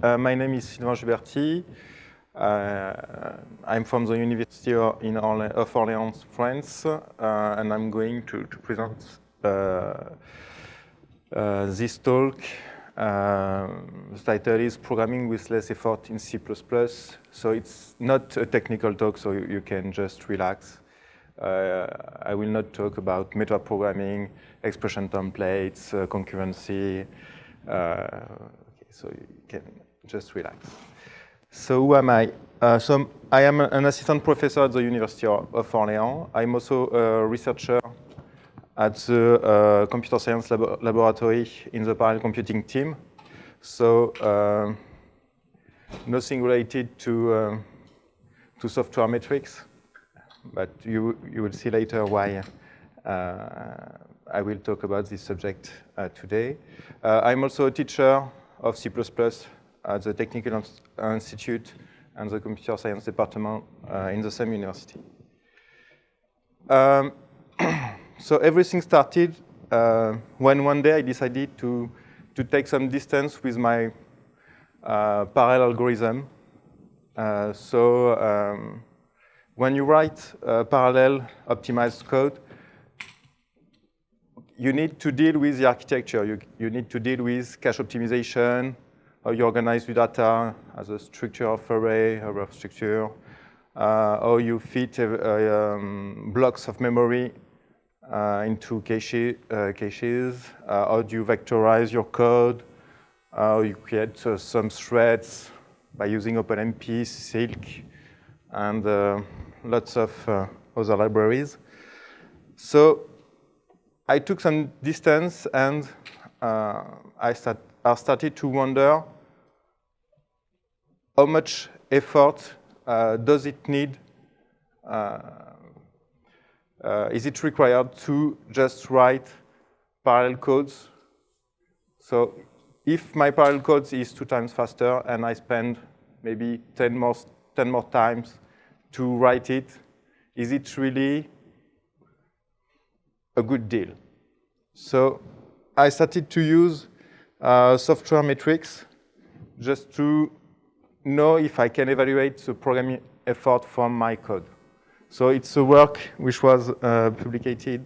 My name is Sylvain Jubertie. I'm from the University of Orleans, France, and I'm going to present this talk. The title is Programming with Less Effort in C++. So it's not a technical talk, so you can just relax. I will not talk about method programming, expression templates, concurrency. So you can just relax. So who am I? I am an assistant professor at the University of Orleans. I'm also a researcher at the computer science laboratory in the parallel computing team. So nothing related to software metrics, but you will see later why I will talk about this subject today. I'm also a teacher of C++ at the Technical Institute and the Computer Science Department in the same university. So everything started when one day I decided to take some distance with my parallel algorithm. When you write parallel optimized code, you need to deal with the architecture. You need to deal with cache optimization, how you organize the data as a structure of array, of structure, how you fit blocks of memory into caches, how do you vectorize your code, how you create some threads by using OpenMP, Silk, and lots of other libraries. So I took some distance and I started to wonder how much effort does it need? Is it required to just write parallel codes? So if my parallel code is 2 times faster and I spend maybe 10 more times to write it, is it really a good deal? So I started to use software metrics just to know if I can evaluate the programming effort from my code. So it's a work which was published in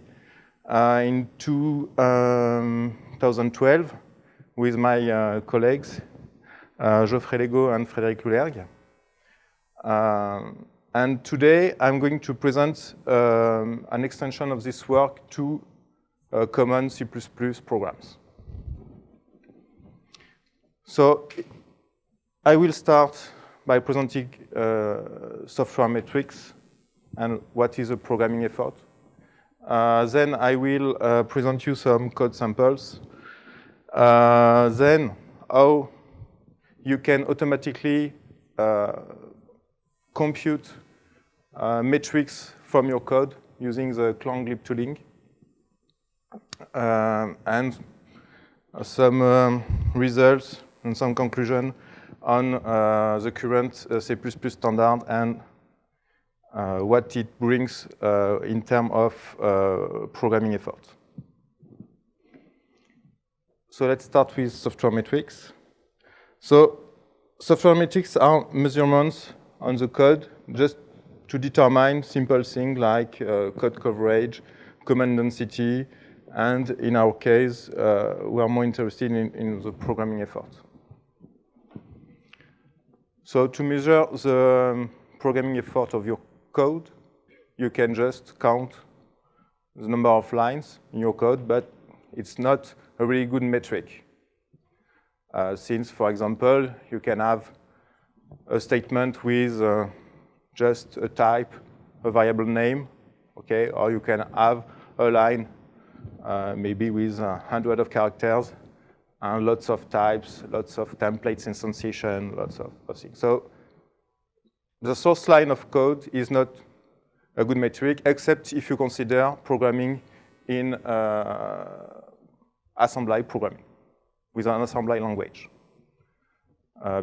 2012 with my colleagues, Geoffrey Legault and Frédéric Loulergue. And today I'm going to present an extension of this work to common C++ programs. So I will start by presenting software metrics and what is a programming effort. Then I will present you some code samples. Then how you can automatically compute metrics from your code using the Clang lib tooling. And some results and some conclusion on the current C++ standard and what it brings in terms of programming effort. So let's start with software metrics. So software metrics are measurements on the code just to determine simple things like code coverage, command density, and in our case, we are more interested in the programming effort. So to measure the programming effort of your code, you can just count the number of lines in your code, but it's not a really good metric. Since, for example, you can have a statement with just a type, a variable name, okay, or you can have a line maybe with 100 of characters and lots of types, lots of templates instantiation, lots of things. So the source line of code is not a good metric, except if you consider programming in assembly programming with an assembly language.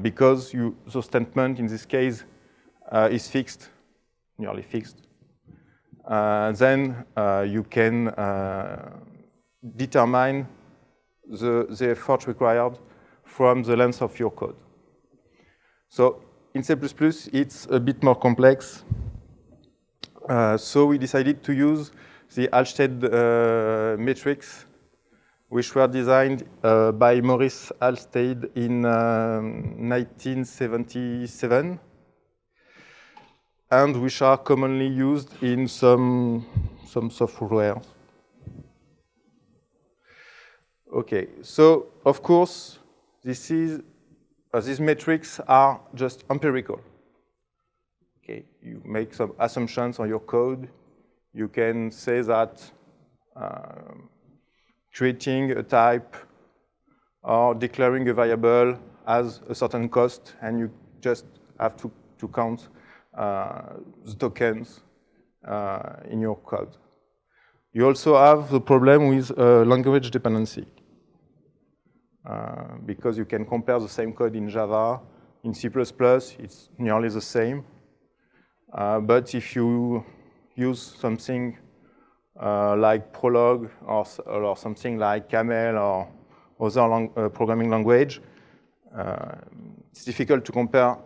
Because the statement in this case is fixed, nearly fixed. Then you can determine the effort required from the length of your code. So in C++, it's a bit more complex. So we decided to use the Halstead metrics, which were designed by Maurice Halstead in 1977, and which are commonly used in some software. Okay, so of course, these metrics are just empirical. Okay, you make some assumptions on your code. You can say that creating a type or declaring a variable has a certain cost, and you just have to count the tokens in your code. You also have the problem with language dependency, because you can compare the same code in Java. In C++, it's nearly the same. But if you use something like Prolog or something like Camel or other programming language, it's difficult to compare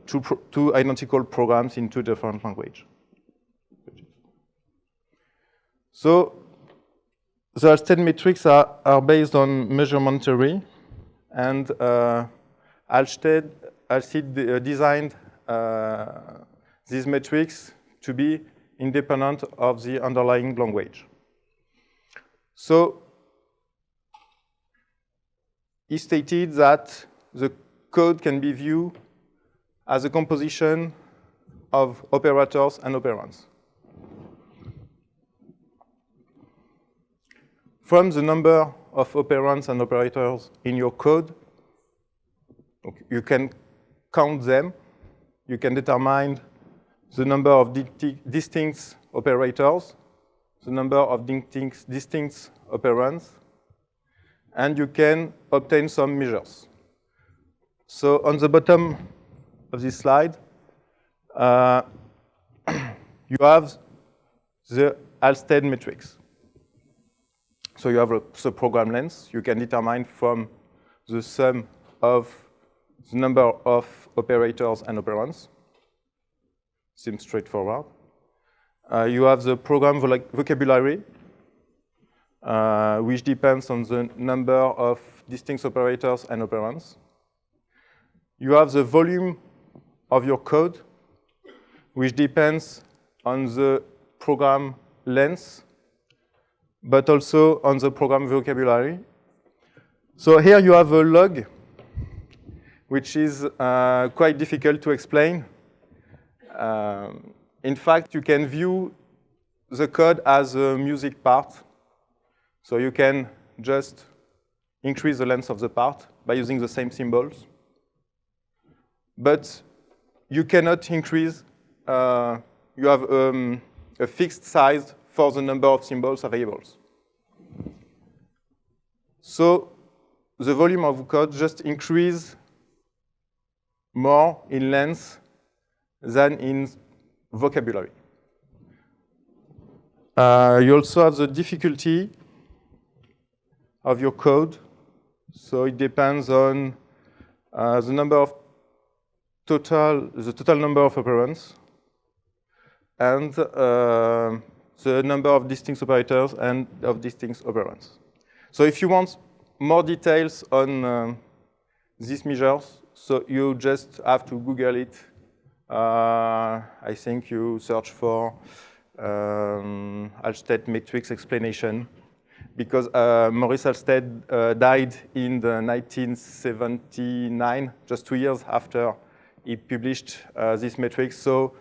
two identical programs in two different languages. So the Halstead metrics are based on measurement theory, and Halstead designed these metrics to be independent of the underlying language. So he stated that the code can be viewed as a composition of operators and operands. From the number of operands and operators in your code, you can count them. You can determine the number of distinct operators, the number of distinct operands, and you can obtain some measures. So on the bottom of this slide, you have the Halstead metrics. So you have the program length. You can determine from the sum of the number of operators and operands. Seems straightforward. You have the program vocabulary, which depends on the number of distinct operators and operands. You have the volume of your code, which depends on the program length, but also on the program vocabulary. So here you have a log, which is quite difficult to explain. In fact, you can view the code as a music part. So you can just increase the length of the part by using the same symbols. But you cannot increase, you have a fixed size for the number of symbols available. So the volume of code just increase more in length than in vocabulary. You also have the difficulty of your code. So it depends on the total number of operands and the number of distinct operators and of distinct operands. So if you want more details on these measures, so you just have to Google it. I think you search for Halstead matrix explanation, because Maurice Halstead died in 1979, just 2 years after he published this matrix. So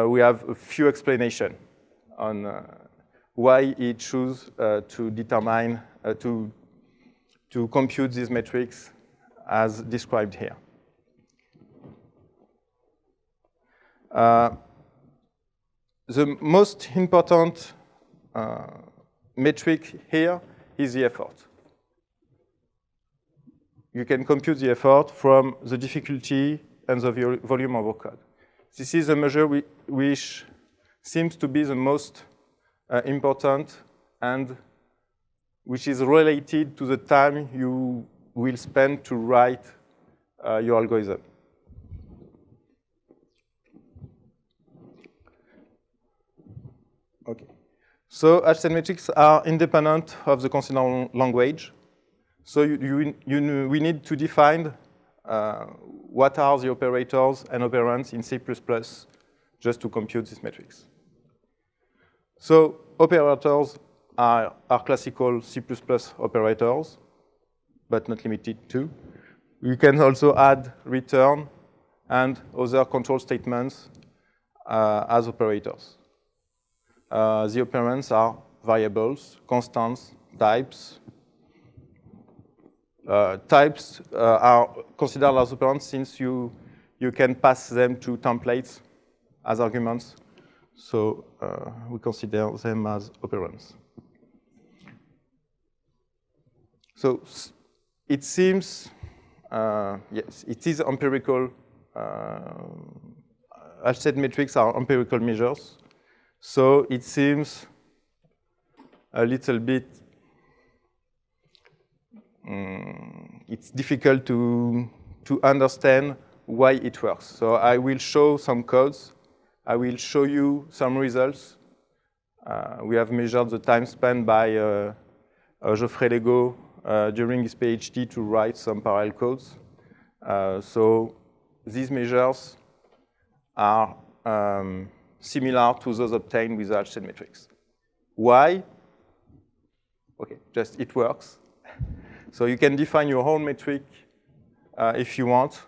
we have a few explanations on why he chose to determine, to compute these metrics as described here. The most important metric here is the effort. You can compute the effort from the difficulty and the volume of our code. This is a measure which seems to be the most important and which is related to the time you will spend to write your algorithm. So Halstead metrics are independent of the considered language. So we need to define what are the operators and operands in C++ just to compute these metrics. So operators are classical C++ operators, but not limited to. You can also add return and other control statements as operators. The operands are variables, constants, types. Types are considered as operands since you can pass them to templates as arguments. So we consider them as operands. So it seems, yes, it is empirical. Halstead metrics are empirical measures. So it seems a little bit, it's difficult to understand why it works. So I will show some codes. I will show you some results. We have measured the time spent by Geoffrey Lego during his PhD to write some parallel codes. So these measures are similar to those obtained with Halstead metrics. Why? Okay, just it works. So you can define your own metric if you want,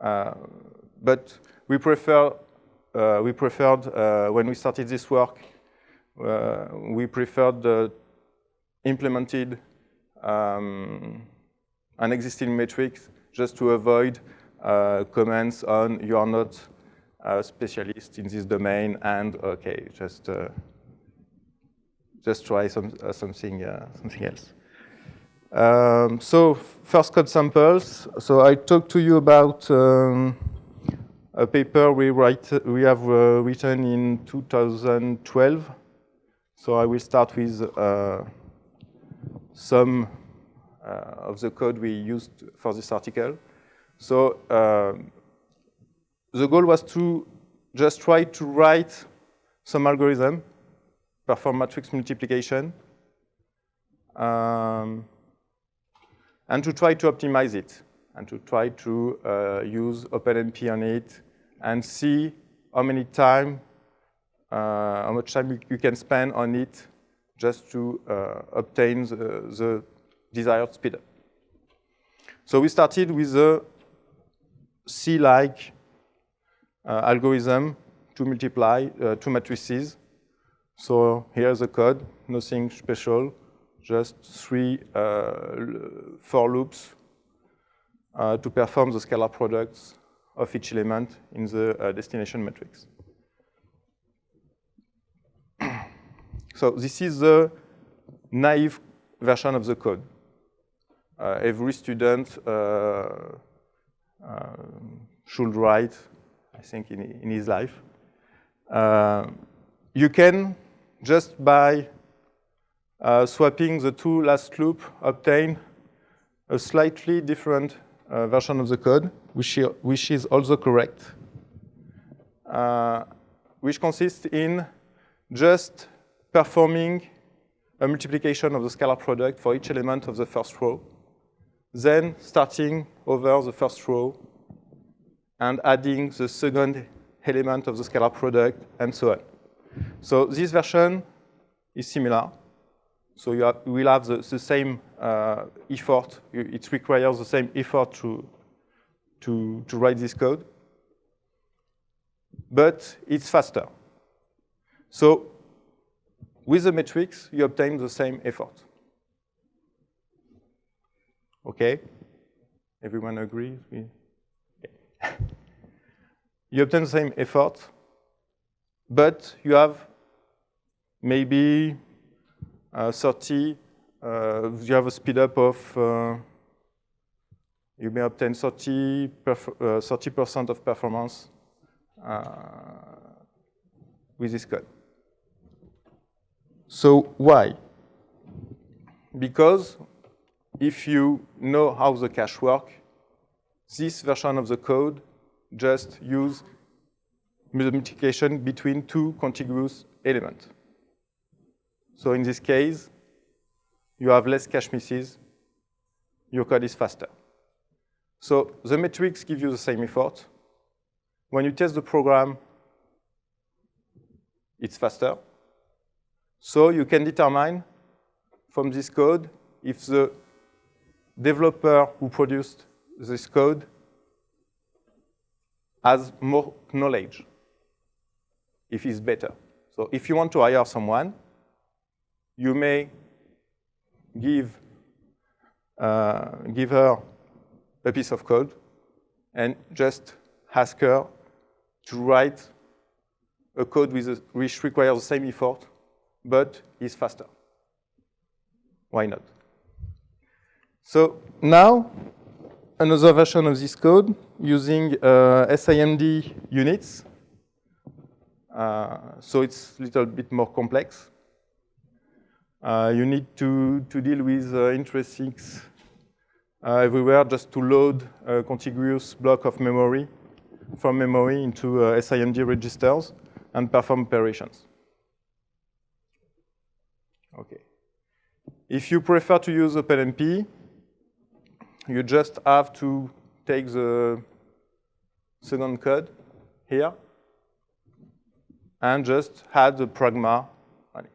but we preferred when we started this work, we preferred implemented an existing metrics just to avoid comments on you are not a specialist in this domain and okay, just try something else. So first code samples. So I talked to you about a paper we have written in 2012. So I will start with some of the code we used for this article. So the goal was to just try to write some algorithm, perform matrix multiplication, and to try to optimize it, and to try to use OpenMP on it, and see how much time you can spend on it just to obtain the desired speedup. So we started with a C-like algorithm to multiply two matrices. So here's the code, nothing special, just for loops to perform the scalar products of each element in the destination matrix. So this is the naive version of the code. Every student should write, I think, in his life. You can, just by swapping the two last loops, obtain a slightly different version of the code, which is also correct, which consists in just performing a multiplication of the scalar product for each element of the first row, then starting over the first row and adding the second element of the scalar product, and so on. So this version is similar. So you will have the same effort. It requires the same effort to write this code, but it's faster. So with the metrics, you obtain the same effort. Okay? Everyone agrees? Okay. You obtain the same effort, but you have maybe 30, you have a speed up of, you may obtain 30% of performance with this code. So why? Because if you know how the cache works, this version of the code just use multiplication between two contiguous elements. So in this case, you have less cache misses. Your code is faster. So the metrics give you the same effort. When you test the program, it's faster. So you can determine from this code if the developer who produced this code has more knowledge, if he's better. So if you want to hire someone, you may give her a piece of code and just ask her to write a code which requires the same effort, but is faster. Why not? So now, another version of this code using SIMD units. So it's a little bit more complex. You need to deal with intrinsics everywhere just to load a contiguous block of memory from memory into SIMD registers and perform operations. Okay. If you prefer to use OpenMP, you just have to take the second code here and just add the pragma on it.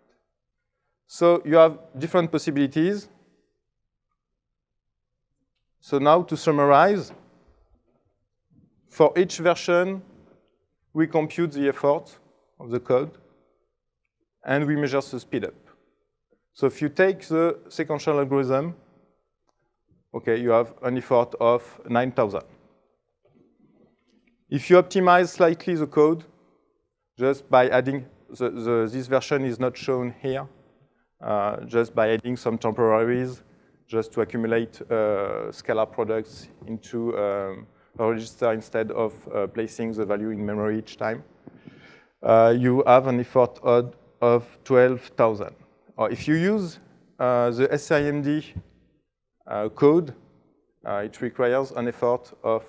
So you have different possibilities. So now to summarize, for each version, we compute the effort of the code and we measure the speed up. So if you take the sequential algorithm, okay, you have an effort of 9,000. If you optimize slightly the code, just by adding, this version is not shown here, just by adding some temporaries, just to accumulate scalar products into a register instead of placing the value in memory each time, you have an effort of 12,000. Or if you use the SIMD code, it requires an effort of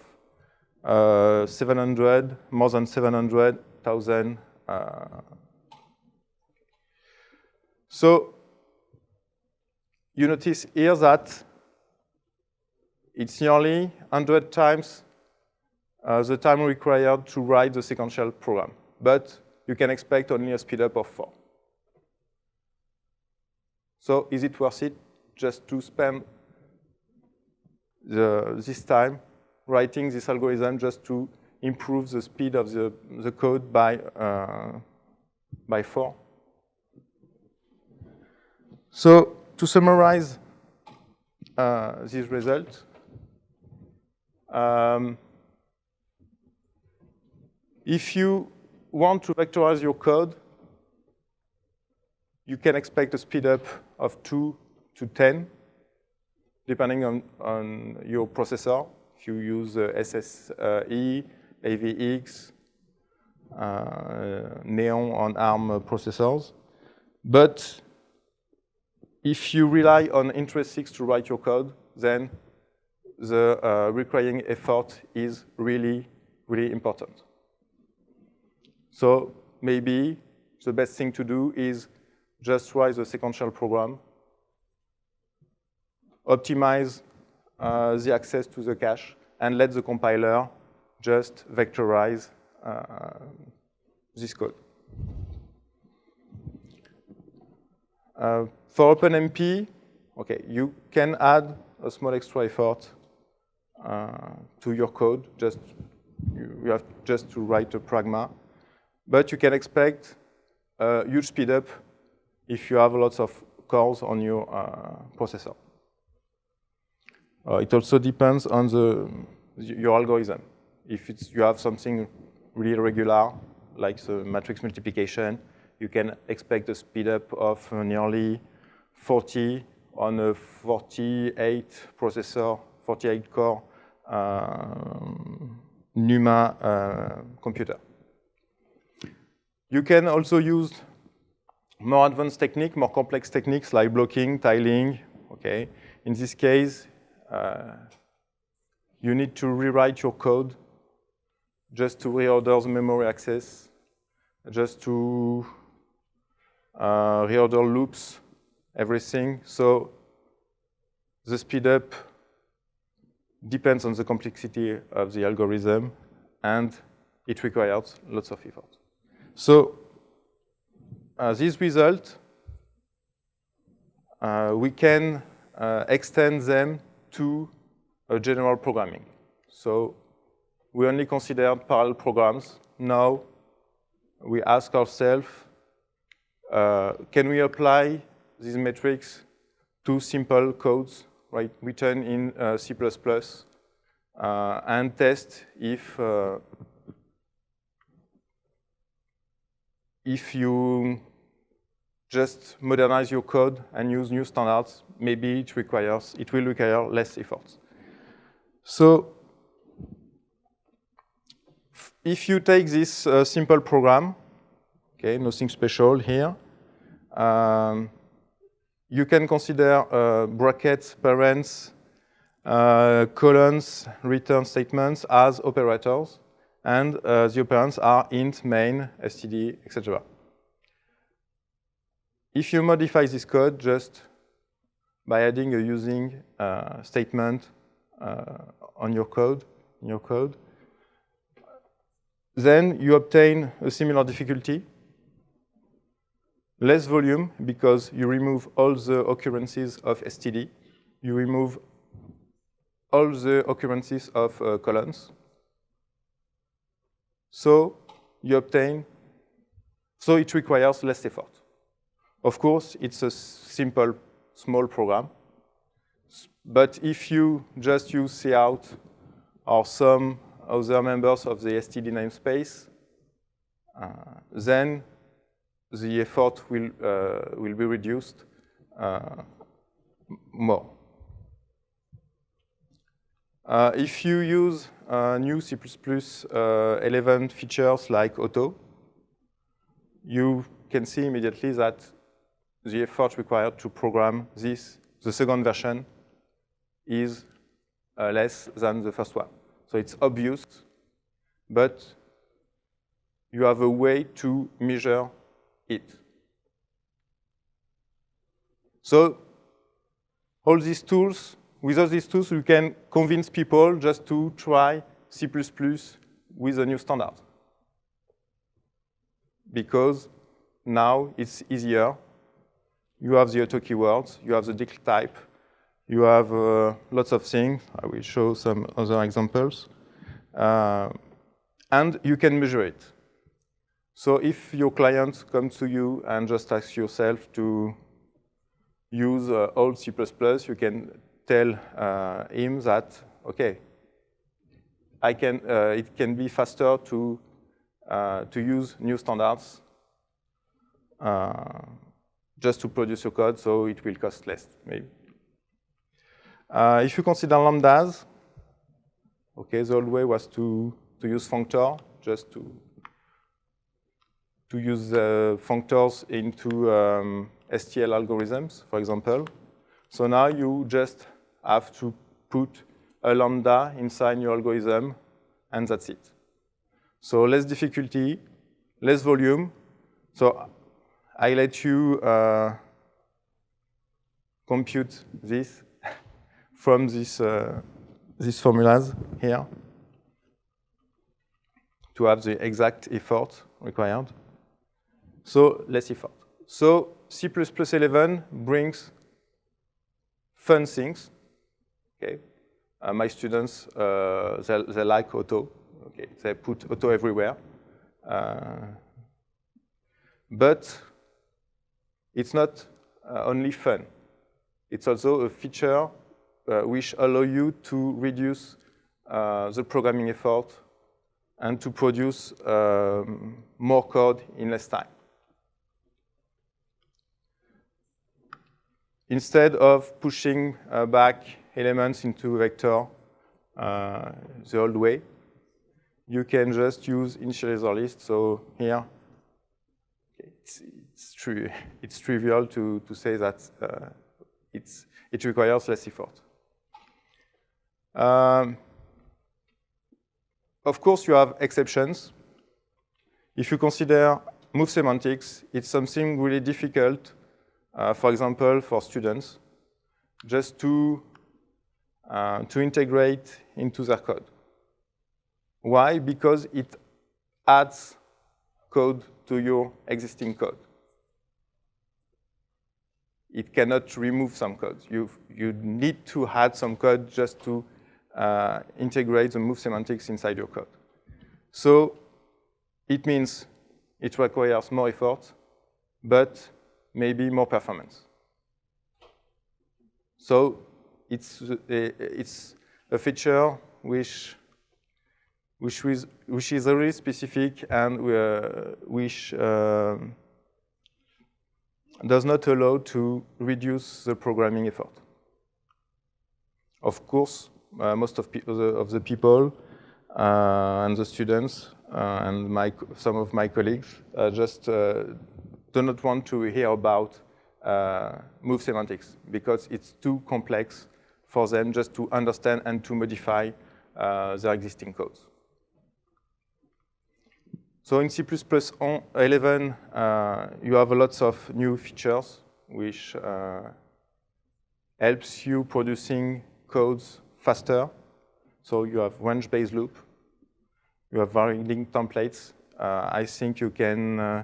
more than 700,000. So you notice here that it's nearly 100 times the time required to write the sequential program. But you can expect only a speed up of 4. So is it worth it just to spend this time writing this algorithm just to improve the speed of the code by 4? So to summarize this result, if you want to vectorize your code, you can expect a speed up of 2 to 10, depending on your processor. If you use SSE, AVX, Neon on ARM processors. But if you rely on intrinsics to write your code, then the requiring effort is really, really important. So maybe the best thing to do is just write the sequential program, optimize the access to the cache, and let the compiler just vectorize this code. For OpenMP, okay, you can add a small extra effort to your code. You have just to write a pragma. But you can expect a huge speed up if you have lots of cores on your processor. It also depends on your algorithm. If you have something really regular, like the matrix multiplication, you can expect a speed up of nearly 40 on a 48 processor, 48 core NUMA computer. You can also use more advanced techniques, more complex techniques like blocking, tiling. Okay. In this case, you need to rewrite your code just to reorder the memory access, just to reorder loops, everything. So the speed up depends on the complexity of the algorithm, and it requires lots of effort. So this result, we can extend them to general programming. So we only considered parallel programs. Now we ask ourselves, can we apply these metrics to simple codes, right, written in C++, and test if you just modernize your code and use new standards, maybe it will require less effort. So if you take this simple program, okay, nothing special here, you can consider brackets, parents, colons, return statements as operators, and the operands are int, main, std, etc. If you modify this code just by adding a using statement in your code, then you obtain a similar difficulty, less volume because you remove all the occurrences of std, you remove all the occurrences of colons. So you obtain, so it requires less effort. Of course, it's a simple, small program. But if you just use cout or some other members of the std namespace, then the effort will be reduced more. If you use new C++ 11 features like auto, you can see immediately that the effort required to program this, the second version, is less than the first one. So it's obvious, but you have a way to measure it. So all these tools, with all these tools, you can convince people just to try C++ with a new standard. Because now it's easier. You have the auto keywords, you have the decl type, you have lots of things. I will show some other examples. And you can measure it. So if your client comes to you and just asks yourself to use old C++, you can tell him that, okay, it can be faster to use new standards just to produce your code, so it will cost less, maybe. If you consider lambdas, okay, the old way was to use functor, just to use functors into STL algorithms, for example. So now you just have to put a lambda inside your algorithm, and that's it. So less difficulty, less volume. So I let you compute this from these formulas here to have the exact effort required. So less effort. So C++ 11 brings fun things. Okay, my students they like auto. Okay, they put auto everywhere, but it's not only fun. It's also a feature which allow you to reduce the programming effort and to produce more code in less time. Instead of pushing back elements into vector the old way, you can just use initializer list. So here, it's trivial to say that it requires less effort. Of course, you have exceptions. If you consider move semantics, it's something really difficult, for example, for students, just to integrate into their code. Why? Because it adds code to your existing code. It cannot remove some code. You need to add some code just to integrate the move semantics inside your code. So it means it requires more effort, but maybe more performance. So it's a feature which is really specific and which does not allow to reduce the programming effort. Of course, most of the people and the students and some of my colleagues just do not want to hear about move semantics because it's too complex for them just to understand and to modify their existing codes. So in C++11, you have lots of new features which helps you producing codes faster. So you have range-based loop. You have varying templates. I think you can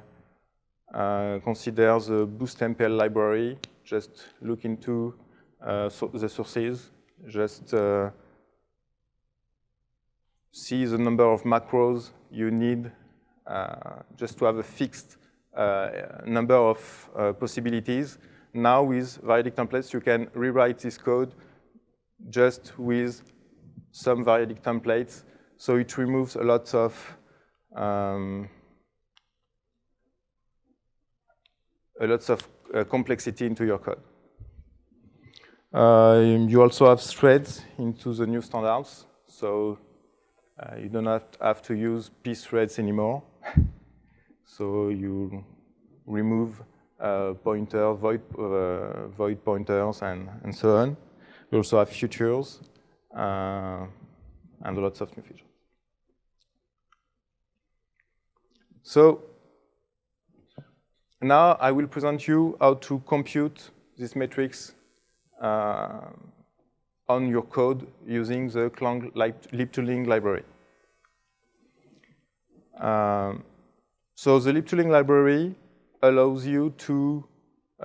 consider the BoostMPL library. Just look into the sources. Just see the number of macros you need just to have a fixed number of possibilities. Now with variadic templates, you can rewrite this code just with some variadic templates. So it removes a lot of complexity into your code. You also have threads into the new standards. So you don't have to use pthreads anymore. So you remove pointer, void pointers, and so on. You also have futures and lots of new features. So now I will present you how to compute this matrix on your code using the Clang lib2ling library. So the lib2ling library allows you to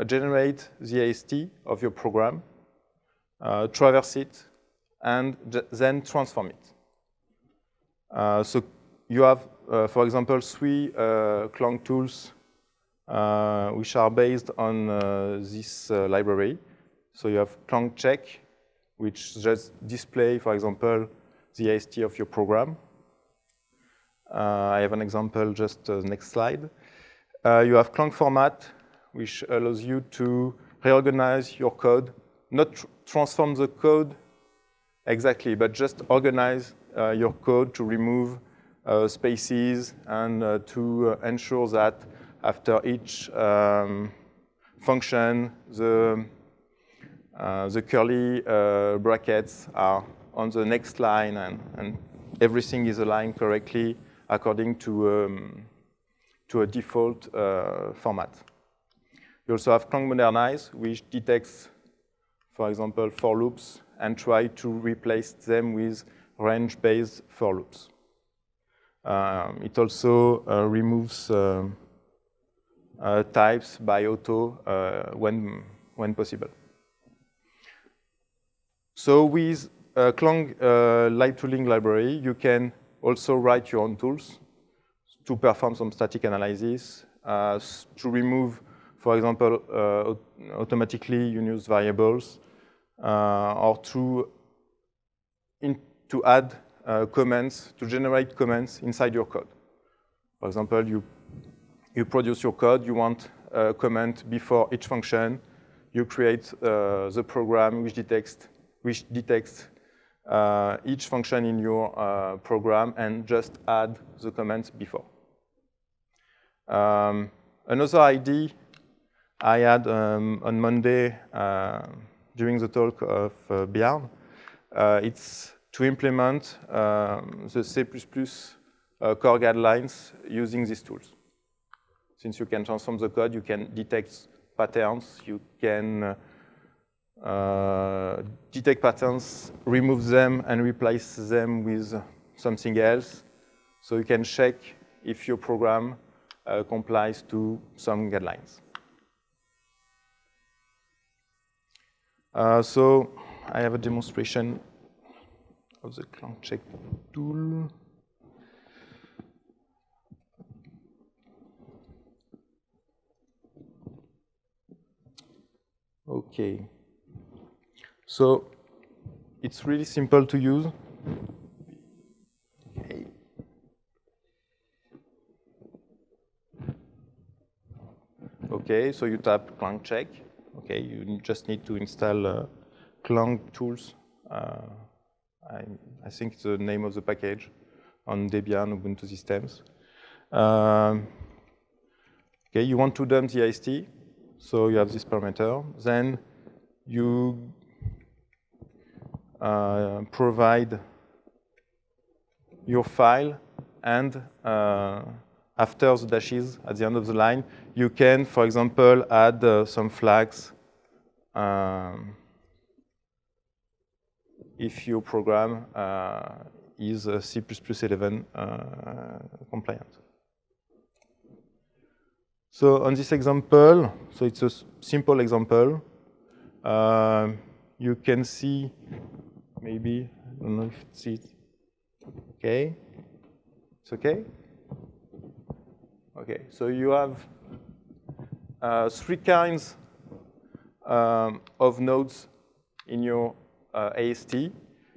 generate the AST of your program, traverse it, and then transform it. So you have, for example, 3 Clang tools which are based on this library. So you have Clang check, which just display, for example, the AST of your program. I have an example, just the next slide. You have Clang format, which allows you to reorganize your code, not transform the code exactly, but just organize your code to remove spaces and to ensure that after each function, the curly brackets are on the next line and everything is aligned correctly according to a default format. You also have Clang modernize, which detects, for example, for loops and try to replace them with range-based for loops. It also removes types by auto when possible. So with Clang lib2ling library, you can also write your own tools to perform some static analysis, to remove, for example, automatically unused variables, or to add comments, to generate comments inside your code. For example, you produce your code, you want a comment before each function, you create the program which detects each function in your program and just add the comments before. Another idea I had on Monday during the talk of Björn, it's to implement the C++ core guidelines using these tools. since you can transform the code, you can detect patterns, you can detect patterns, remove them, and replace them with something else. So you can check if your program complies to some guidelines. So I have a demonstration of the Clang check tool. Okay. So it's really simple to use. Okay. Okay, so you tap Clang check. Okay, you just need to install Clang tools. I think it's the name of the package on Debian Ubuntu systems. Okay, you want to dump the IST, so you have this parameter. Then you provide your file, and after the dashes at the end of the line, you can, for example, add some flags if your program is C++11 compliant. So on this example, so it's a simple example. You can see, maybe, I don't know if it's it. Okay, it's okay? Okay, so you have 3 kinds of nodes in your AST.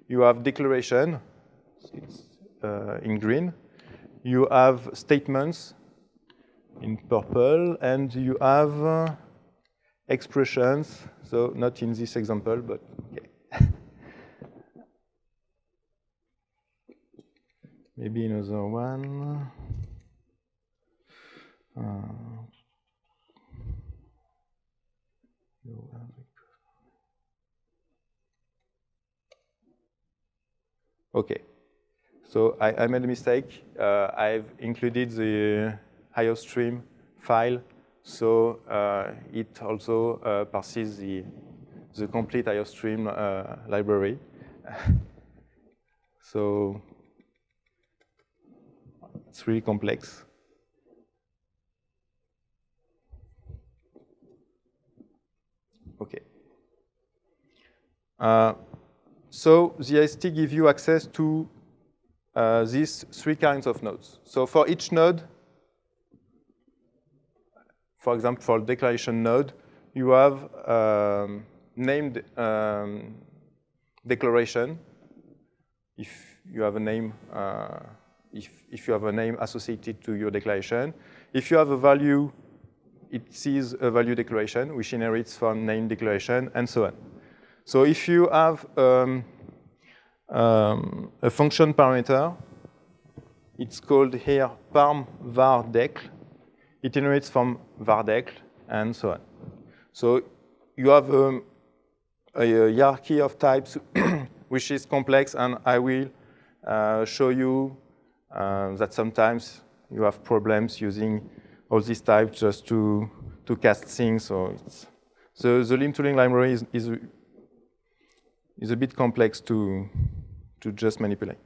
You have declaration, it's in green. You have statements in purple, and you have expressions, so not in this example, but okay. Maybe another one. Okay, so I made a mistake. I've included the IOStream file, so it also parses the complete IOStream library. So it's really complex. Okay. So the IST gives you access to these 3 kinds of nodes. So for each node, for example, for declaration node, you have named declaration. If you have a name, if you have a name associated to your declaration, if you have a value, it sees a value declaration, which inherits from name declaration, and so on. So if you have a function parameter, it's called here parm var decl. It inherits from var decl, and so on. So you have a hierarchy of types, which is complex, and I will show you that sometimes you have problems using all these types just to cast things. So the lim tooling library is a bit complex to just manipulate.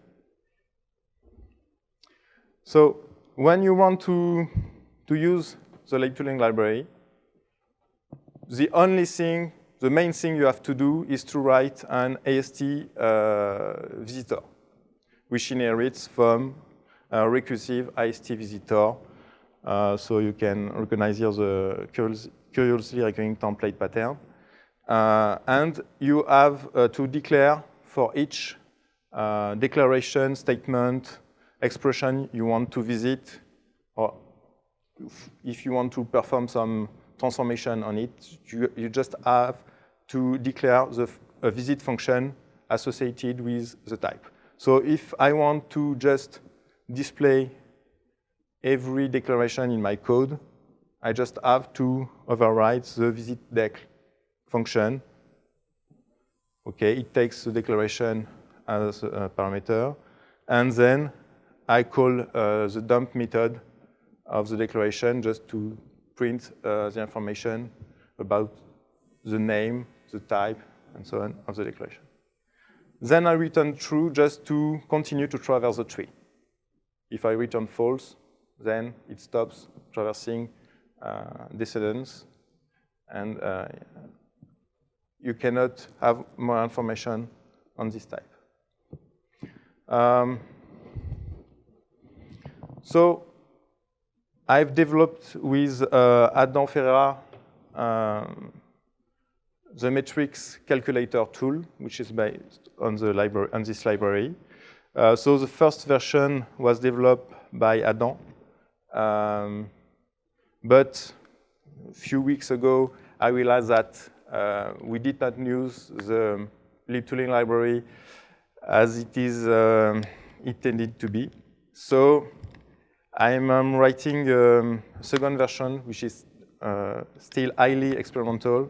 So when you want to use the lim tooling library, the main thing you have to do is to write an AST visitor, which inherits from a recursive AST visitor. So you can recognize here the curiously recurring template pattern. And you have to declare for each declaration, statement, expression you want to visit, or if you want to perform some transformation on it, you just have to declare a visit function associated with the type. So if I want to just display every declaration in my code, I just have to override the visit decl function. Okay, it takes the declaration as a parameter, and then I call the dump method of the declaration just to print the information about the name, the type, and so on of the declaration. Then I return true just to continue to traverse the tree. If I return false, then it stops traversing descendants, and you cannot have more information on this type. So I've developed with Adam Ferreira the metrics calculator tool, which is based on the library, on this library. So the first version was developed by Adam, but a few weeks ago I realized that we did not use the libtooling library as it is intended to be. So I'm writing a second version, which is still highly experimental,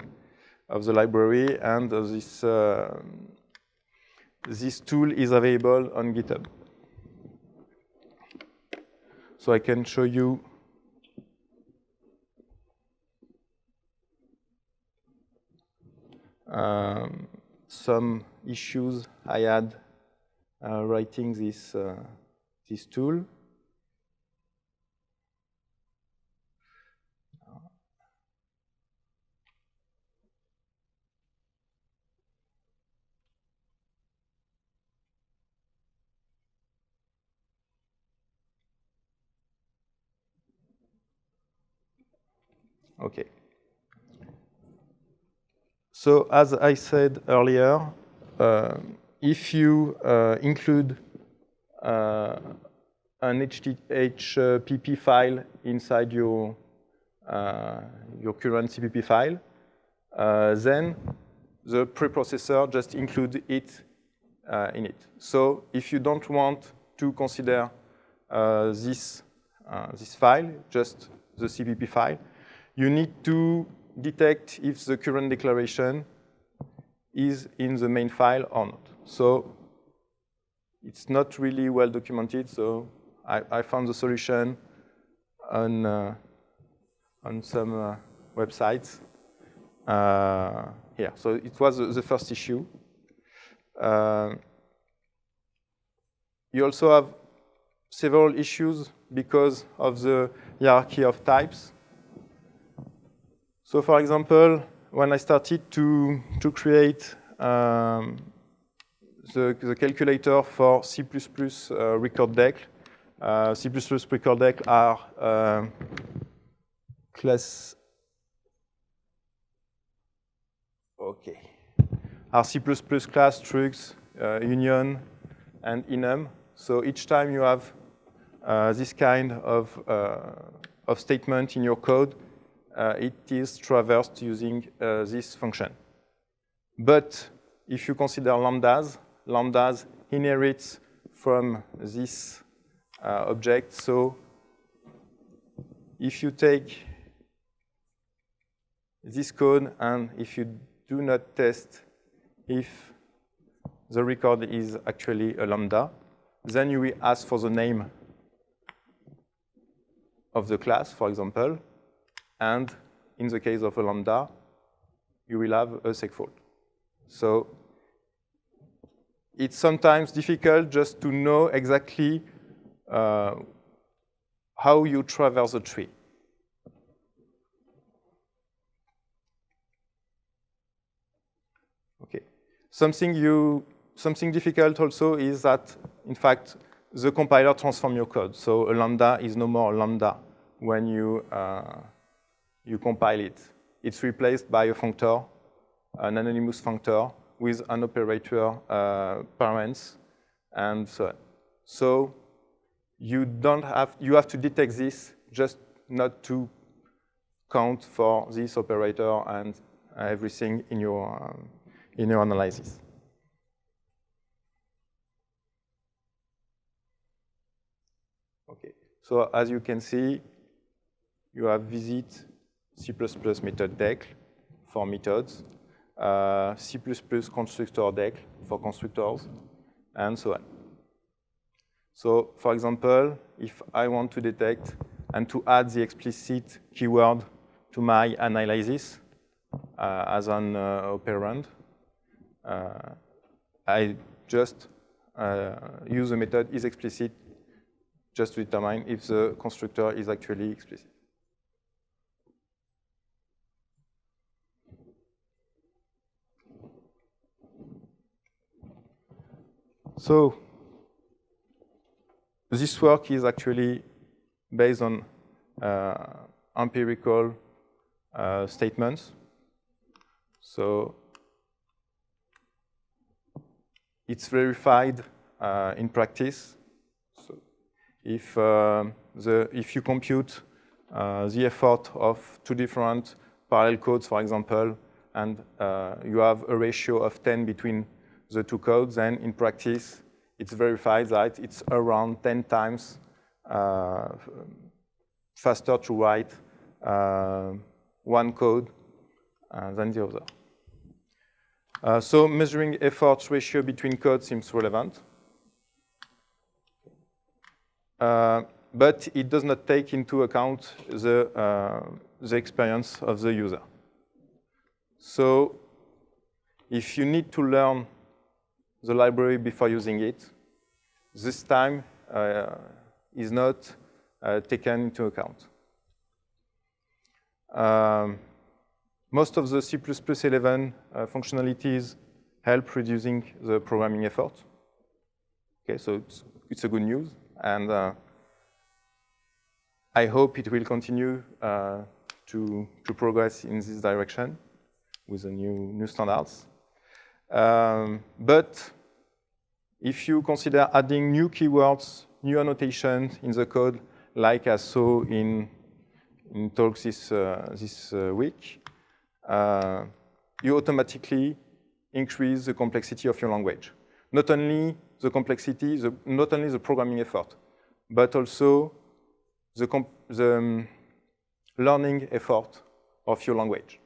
of the library, and this tool is available on GitHub. So I can show you some issues I had writing this tool. Okay. So as I said earlier, if you include an HTTP file inside your current CPP file, then the preprocessor just includes it in it. So if you don't want to consider this file, just the CPP file, you need to detect if the current declaration is in the main file or not. So it's not really well documented, so I found the solution on some websites here. So it was the first issue. You also have several issues because of the hierarchy of types. So for example, when I started to create the calculator for C++ record deck, C++ record deck are are C++ class, structs, union, and enum. So each time you have this kind of statement in your code, it is traversed using this function. But if you consider lambdas, lambdas inherits from this object. So if you take this code and if you do not test if the record is actually a lambda, then you will ask for the name of the class, for example. And in the case of a lambda, you will have a segfault. So it's sometimes difficult just to know exactly how you traverse a tree. Okay. Something difficult also is that, in fact, the compiler transforms your code. So a lambda is no more a lambda when you compile it. It's replaced by a functor, an anonymous functor with an operator parents, and so on. So you have to detect this just not to count for this operator and everything in your analysis. Okay. So as you can see, you have visit C++ method dec for methods, C++ constructor dec for constructors, and so on. So for example, if I want to detect and to add the explicit keyword to my analysis as an operand. I just use the method isExplicit just to determine if the constructor is actually explicit. So this work is actually based on empirical statements. So it's verified in practice. So if you compute the effort of two different parallel codes, for example, and you have a ratio of 10 between the two codes, then in practice, it's verified that it's around 10 times faster to write one code than the other. So measuring effort ratio between codes seems relevant. But it does not take into account the experience of the user. So if you need to learn the library before using it, this time is not taken into account. Most of the C++11 functionalities help reducing the programming effort. Okay, so it's a good news, and I hope it will continue to progress in this direction with the new standards. But if you consider adding new keywords, new annotations in the code, like I saw in talks this week, you automatically increase the complexity of your language. Not only the complexity, not only the programming effort, but also the learning effort of your language.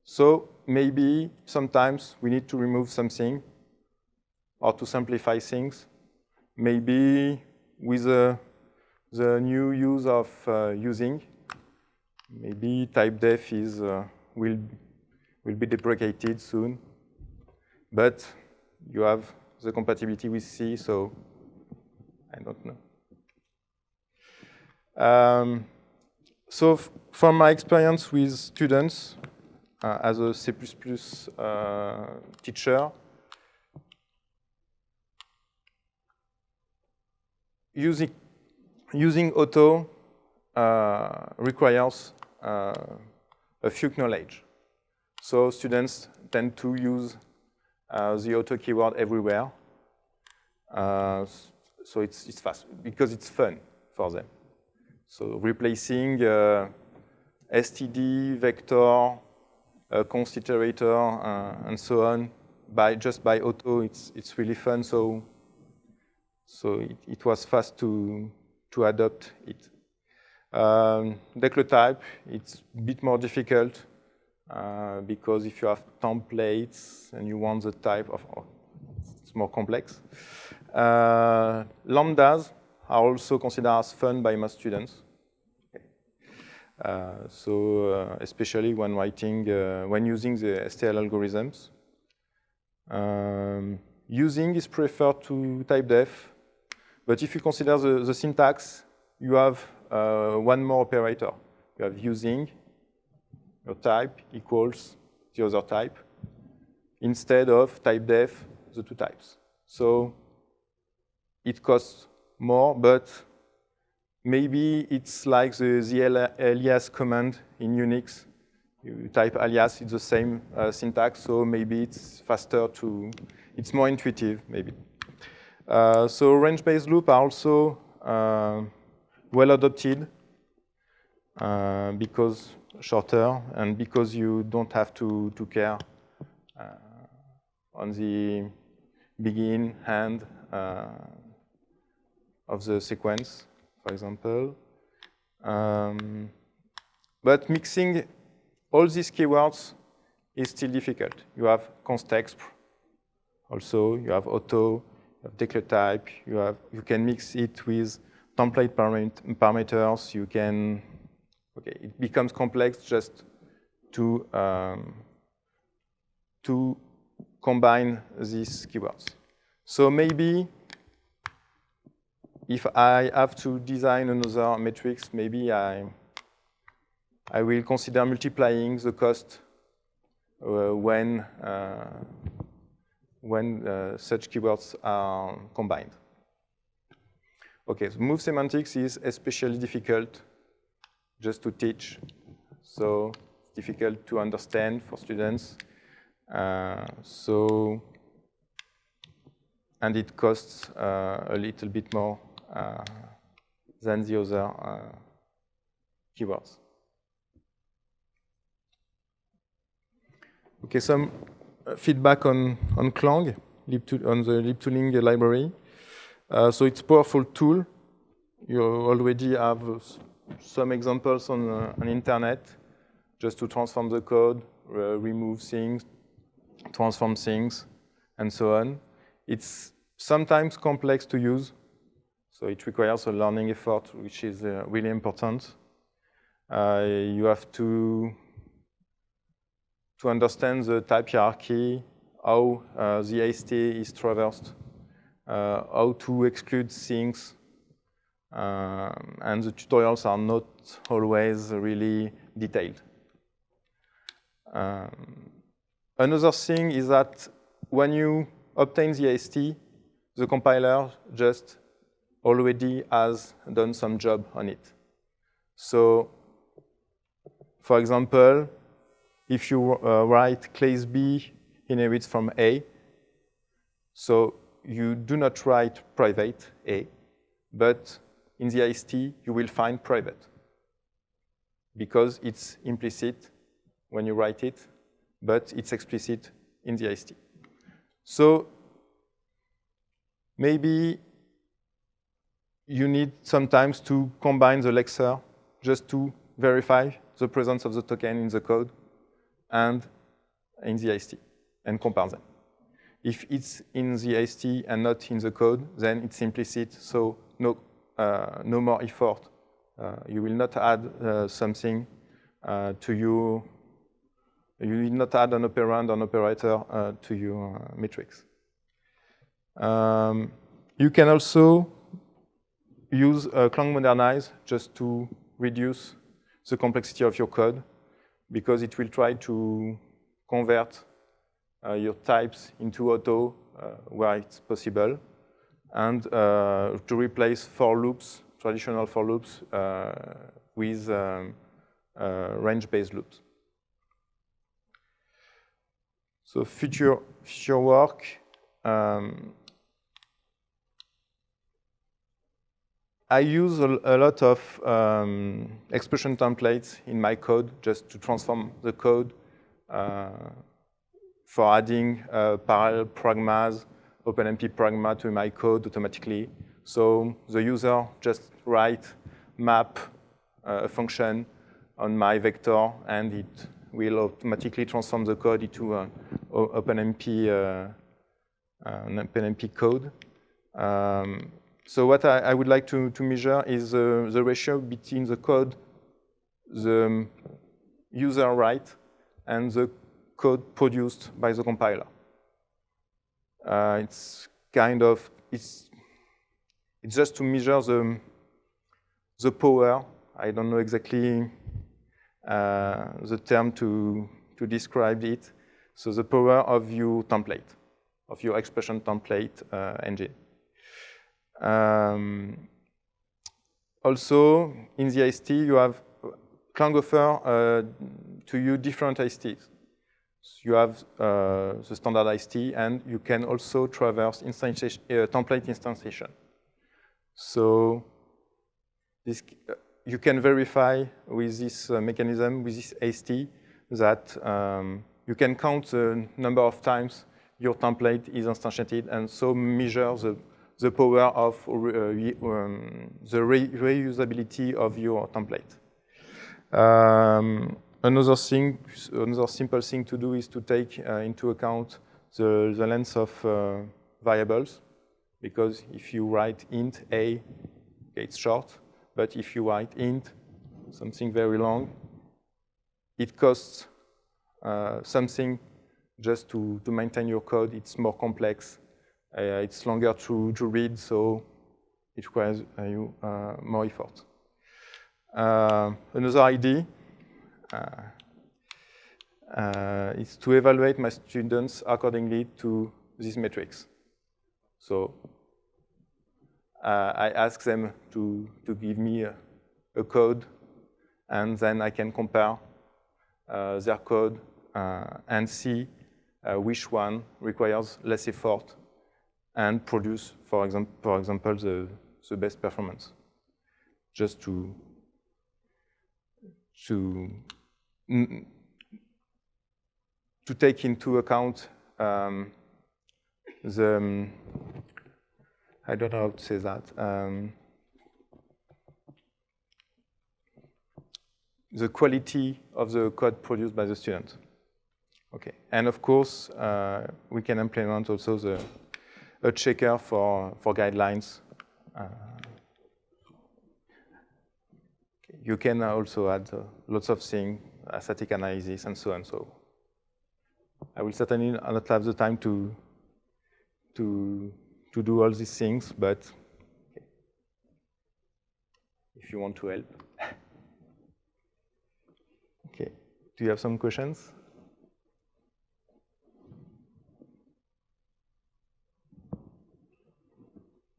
So maybe sometimes we need to remove something or to simplify things. Maybe with the new use of using, maybe type-def will be deprecated soon. But you have the compatibility with C, so I don't know. So from my experience with students, as a C++ teacher, using auto requires a few knowledge. So students tend to use the auto keyword everywhere. So it's fast because it's fun for them. So replacing std, vector, const iterator, and so on just by auto, it's really fun. So it was fast to adopt it. Declare type, it's a bit more difficult because if you have templates and you want the type of, it's more complex. Lambdas are also considered as fun by most students. Especially when when using the STL algorithms. Using is preferred to type-def, but if you consider the syntax, you have one more operator. You have using, your type equals the other type, instead of type-def, the two types. So it costs more, but maybe it's like the alias command in Unix. You type alias, it's the same syntax, so maybe it's faster it's more intuitive, maybe. So range-based loop are also well adopted because shorter and because you don't have to care on the begin, end of the sequence, for example. But mixing all these keywords is still difficult. You have const-exp also, you have auto, you have declare type, you can mix it with template parameters. You can, okay, it becomes complex just to combine these keywords. So maybe if I have to design another matrix, maybe I will consider multiplying the cost when such keywords are combined. Okay, so move semantics is especially difficult just to teach. So it's difficult to understand for students. And it costs a little bit more than the other keywords. Okay, some feedback on Clang, on the libtooling library. So it's a powerful tool. You already have some examples on internet, just to transform the code, remove things, transform things, and so on. It's sometimes complex to use, so it requires a learning effort, which is really important. You have to understand the type hierarchy, how the AST is traversed, how to exclude things, and the tutorials are not always really detailed. Another thing is that when you obtain the AST, the compiler just already has done some job on it. So, for example, if you write class B inherits from A, so you do not write private A, but in the AST you will find private, because it's implicit when you write it, but it's explicit in the AST. So maybe you need sometimes to combine the lexer just to verify the presence of the token in the code and in the AST, and compare them. If it's in the AST and not in the code, then it's implicit, so no more effort. You will not add something to you. You will not add an operand or an operator to your matrix. You can also use Clang modernize just to reduce the complexity of your code, because it will try to convert your types into auto where it's possible, and to replace for loops, traditional for loops, with range-based loops. So future work. I use a lot of expression templates in my code just to transform the code for adding parallel pragmas, OpenMP pragma to my code automatically. So the user just write map a function on my vector, and it will automatically transform the code into an OpenMP code. So what I would like to measure is the ratio between the code the user write and the code produced by the compiler. It's just to measure the power. I don't know exactly the term to describe it. So the power of your template, of your expression template engine. Also, in the AST, you have Clang offer to you different ASTs. So you have the standard AST, and you can also traverse template instantiation. So this, you can verify with this mechanism, with this AST, that you can count the number of times your template is instantiated, and so measure the power of the reusability of your template. Another simple thing to do is to take into account the length of variables, because if you write int a Okay, it's short, but if you write int, something very long, it costs something just to maintain your code. It's more complex. It's longer to read, so it requires you more effort. Another idea is to evaluate my students accordingly to these metrics. So I ask them to give me a code, and then I can compare their code and see which one requires less effort and produce, for example, the best performance. Just to take into account the, I don't know how to say that, the quality of the code produced by the student. Okay, and of course, we can implement also a checker for guidelines. You can also add lots of things, static analysis, and so on. So I will certainly not have the time to do all these things, but okay, if you want to help. Okay, do you have some questions?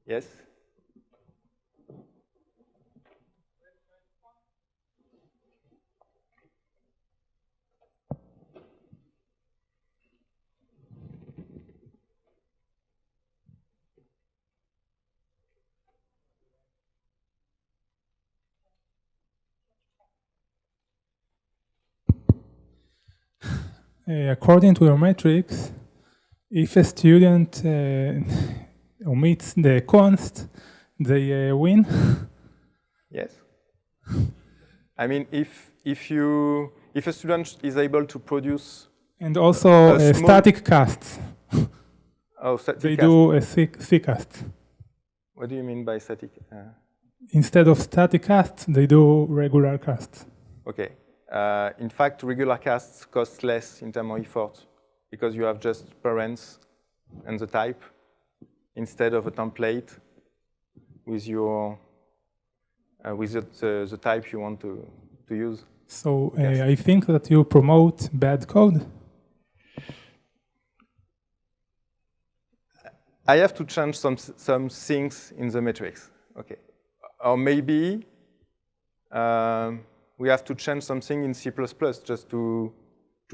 Yes? According to your metrics, if a student omits the const, they win? Yes. I mean, if a student is able to produce and also static casts. Oh, static they cast. Do a C cast. What do you mean by static? Instead of static casts, they do regular casts. Okay. In fact, regular casts cost less in terms of effort because you have just parents and the type instead of a template with your with the type you want to use. So I think that you promote bad code. I have to change some things in the metrics. Okay, or maybe. We have to change something in C++ just to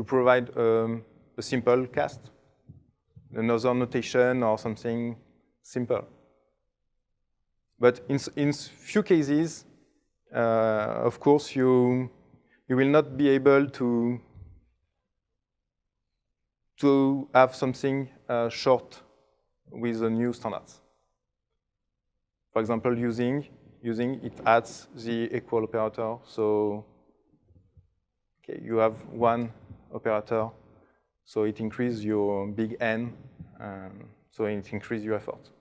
provide a simple cast, another notation or something simple. But in few cases, of course, you will not be able to have something short with the new standards. For example, using it adds the equal operator. So okay, you have one operator, so it increases your big N, so it increases your effort.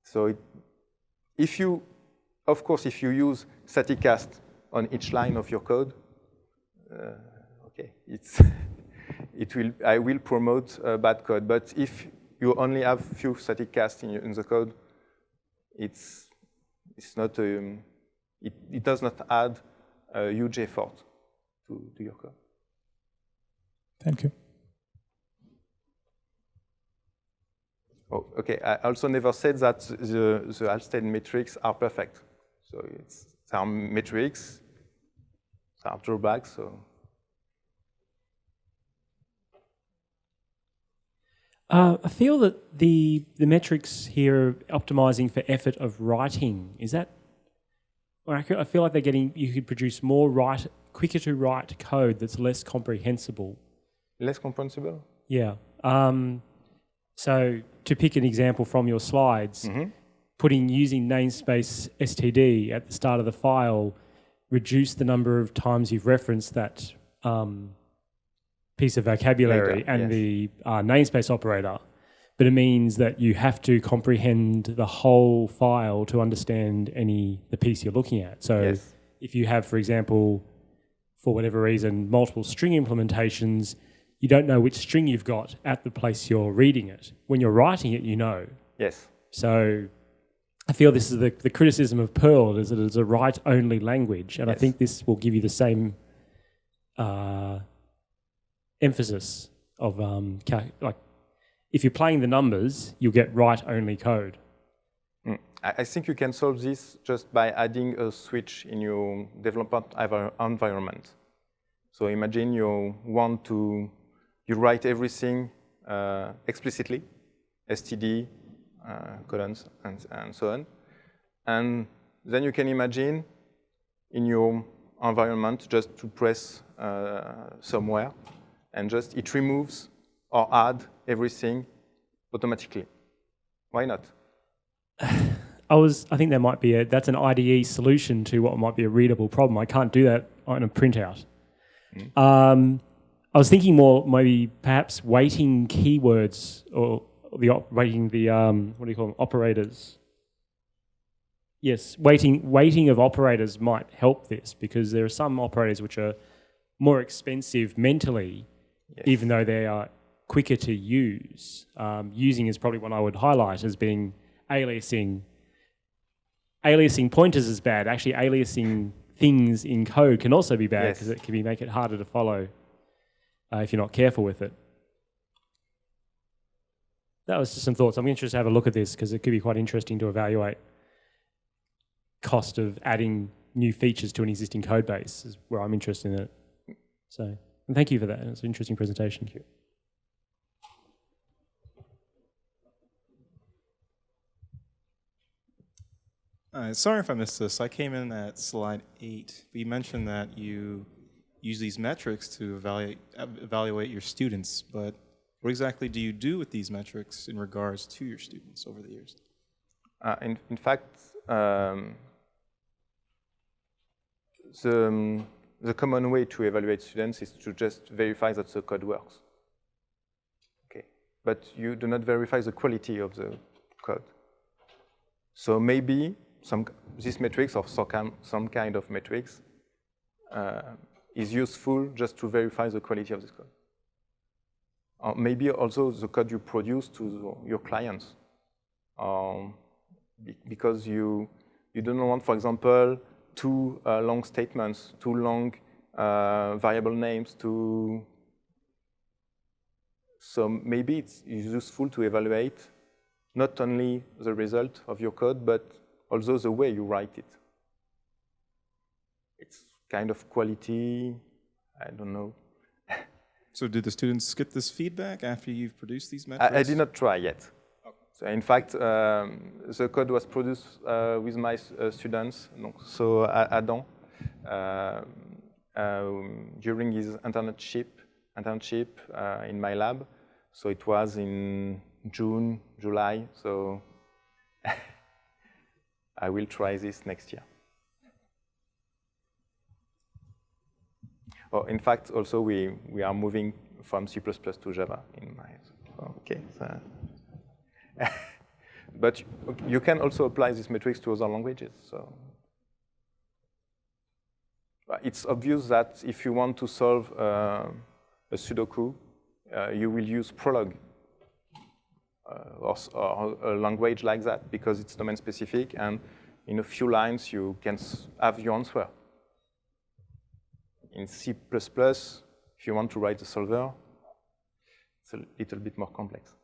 So of course, if you use static cast on each line of your code, okay, I will promote bad code. But if you only have few static casts in the code, it's not it does not add a huge effort to your code. Thank you. Oh, okay. I also never said that the Halstead metrics are perfect. So there are metrics, there are drawbacks. So I feel that the metrics here are optimizing for effort of writing. Is that or accurate? I feel like you could produce quicker to write code that's less comprehensible. Less comprehensible? Yeah. So to pick an example from your slides, using namespace std at the start of the file reduce the number of times you've referenced that piece of vocabulary and the namespace operator. but it means that you have to comprehend the whole file to understand the piece you're looking at. So Yes. if you have, for example, for whatever reason, multiple string implementations, you don't know which string you've got at the place you're reading it. When you're writing it, you know. Yes. So I feel this is the criticism of Perl, is that it's a write-only language, and Yes. I think this will give you the same emphasis of like if you're playing the numbers, you'll get write-only code. I think you can solve this just by adding a switch in your development environment. So imagine you write everything explicitly, std, colons, and so on. And then you can imagine in your environment just to press somewhere, and just it removes or add everything automatically. Why not? I think there might be that's an IDE solution to what might be a readable problem. I can't do that on a printout. I was thinking more maybe perhaps weighting keywords or weighting the what do you call them, operators. Yes, weighting of operators might help this, because there are some operators which are more expensive mentally, Yes. even though they are quicker to use. Using is probably one I would highlight as being aliasing. Aliasing pointers is bad. Actually, aliasing things in code can also be bad, because it can make it harder to follow if you're not careful with it. That was just some thoughts. I'm interested to have a look at this, because it could be quite interesting to evaluate cost of adding new features to an existing code base, is where I'm interested in it. So, and thank you for that. It's an interesting presentation. Thank you. Sorry if I missed this. I came in at slide 8. You mentioned that you use these metrics to evaluate your students, but what exactly do you do with these metrics in regards to your students over the years? In fact, the common way to evaluate students is to just verify that the code works. Okay, but you do not verify the quality of the code. So maybe this metrics or some kind of metrics is useful just to verify the quality of this code. Or maybe also the code you produce to your clients. Because you don't want, for example, too long statements, too long variable names. So maybe it's useful to evaluate not only the result of your code, but also the way you write it. It's kind of quality, I don't know. So did the students get this feedback after you've produced these metrics? I did not try yet. Okay. So in fact, the code was produced with my students, so Adam, during his internship in my lab. So it was in June, July, so I will try this next year. Oh, in fact, also we are moving from C++ to Java in my. Okay. So but you can also apply these metrics to other languages. So it's obvious that if you want to solve a Sudoku, you will use Prolog or a language like that, because it's domain specific, and in a few lines you can have your answer. In C++, if you want to write a solver, it's a little bit more complex.